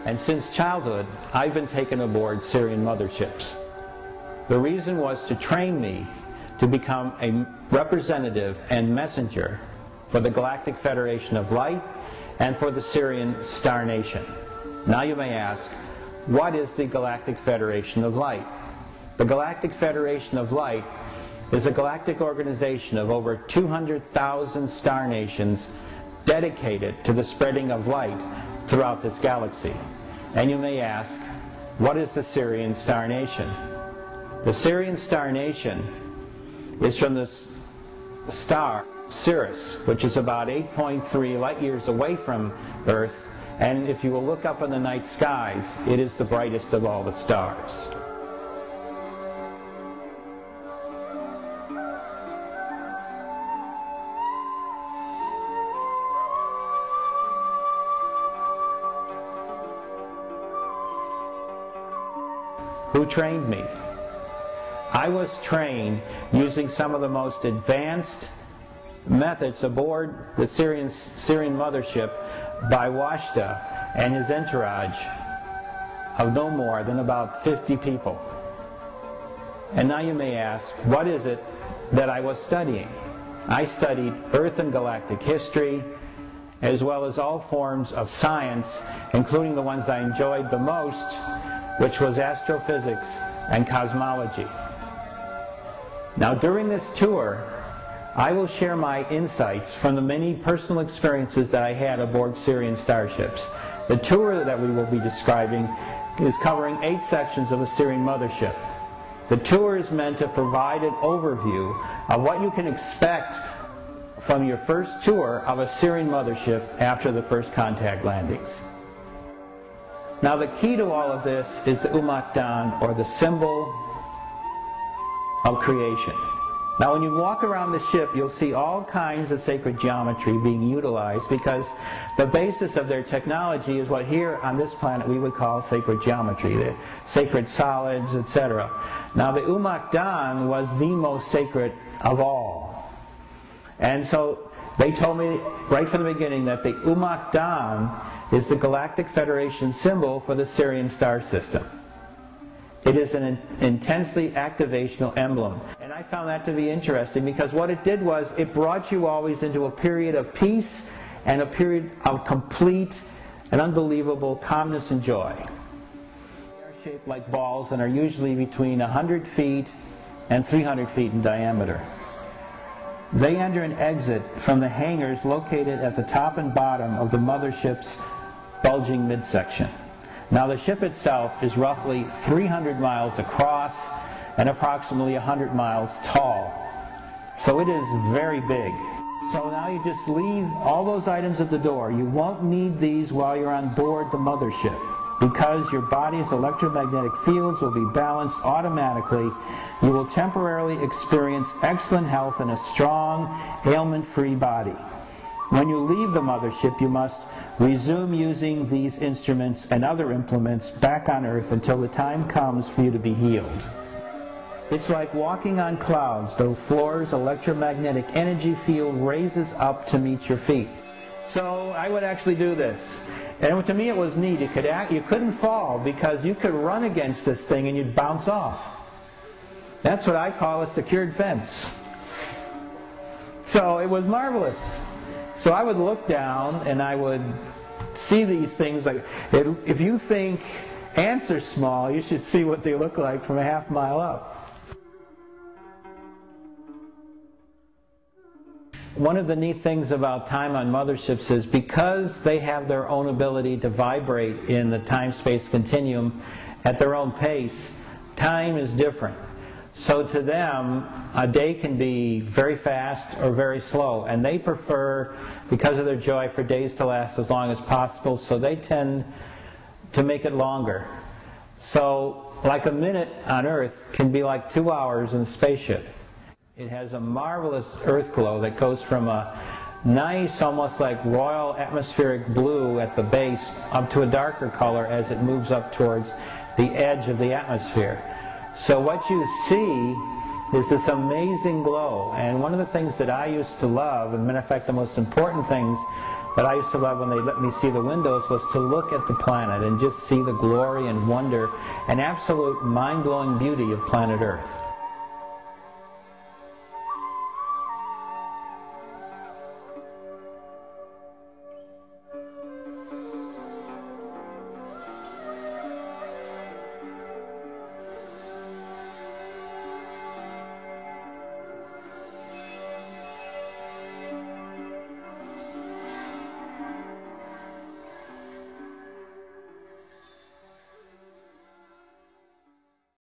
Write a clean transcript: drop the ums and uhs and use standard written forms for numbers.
And since childhood, I've been taken aboard Sirian motherships. The reason was to train me to become a representative and messenger for the Galactic Federation of Light and for the Sirian Star Nation. Now you may ask, what is the Galactic Federation of Light? The Galactic Federation of Light is a galactic organization of over 200,000 star nations dedicated to the spreading of light throughout this galaxy. And you may ask, what is the Sirian Star Nation? The Sirian Star Nation is from the star Sirius, which is about 8.3 light years away from Earth, and if you will look up in the night skies, it is the brightest of all the stars. Who trained me? I was trained using some of the most advanced methods aboard the Sirian mothership by Washta and his entourage of no more than about 50 people. And now you may ask, what is it that I was studying? I studied Earth and galactic history, as well as all forms of science, including the ones I enjoyed the most, which was astrophysics and cosmology. Now during this tour, I will share my insights from the many personal experiences that I had aboard Sirian starships. The tour that we will be describing is covering 8 sections of a Sirian mothership. The tour is meant to provide an overview of what you can expect from your first tour of a Sirian mothership after the first contact landings. Now the key to all of this is the Umakdan, or the symbol of creation. Now when you walk around the ship, you'll see all kinds of sacred geometry being utilized, because the basis of their technology is what here on this planet we would call sacred geometry, the sacred solids, etc. Now the Umakdan was the most sacred of all. And so they told me right from the beginning that the Umakdan is the Galactic Federation symbol for the Sirian star system. It is an intensely activational emblem. And I found that to be interesting, because what it did was it brought you always into a period of peace and a period of complete and unbelievable calmness and joy. They are shaped like balls and are usually between 100 feet and 300 feet in diameter. They enter and exit from the hangars located at the top and bottom of the mothership's bulging midsection. Now the ship itself is roughly 300 miles across and approximately 100 miles tall. So it is very big. So now you just leave all those items at the door. You won't need these while you're on board the mothership, because your body's electromagnetic fields will be balanced automatically. You will temporarily experience excellent health and a strong, ailment-free body. When you leave the mothership, you must resume using these instruments and other implements back on Earth until the time comes for you to be healed. It's like walking on clouds. The floor's electromagnetic energy field raises up to meet your feet. So I would actually do this. And to me it was neat. You couldn't fall, because you could run against this thing and you'd bounce off. That's what I call a secured fence. So it was marvelous. So I would look down and I would see these things. Like, if you think ants are small, you should see what they look like from a half mile up. One of the neat things about time on motherships is, because they have their own ability to vibrate in the time-space continuum at their own pace, time is different. So to them, a day can be very fast or very slow, and they prefer, because of their joy, for days to last as long as possible, so they tend to make it longer. So like a minute on Earth can be like 2 hours in a spaceship. It has a marvelous earth glow that goes from a nice, almost like royal atmospheric blue at the base up to a darker color as it moves up towards the edge of the atmosphere. So what you see is this amazing glow. And one of the things that I used to love, and matter of fact the most important things that I used to love when they let me see the windows was to look at the planet and just see the glory and wonder and absolute mind-blowing beauty of planet Earth.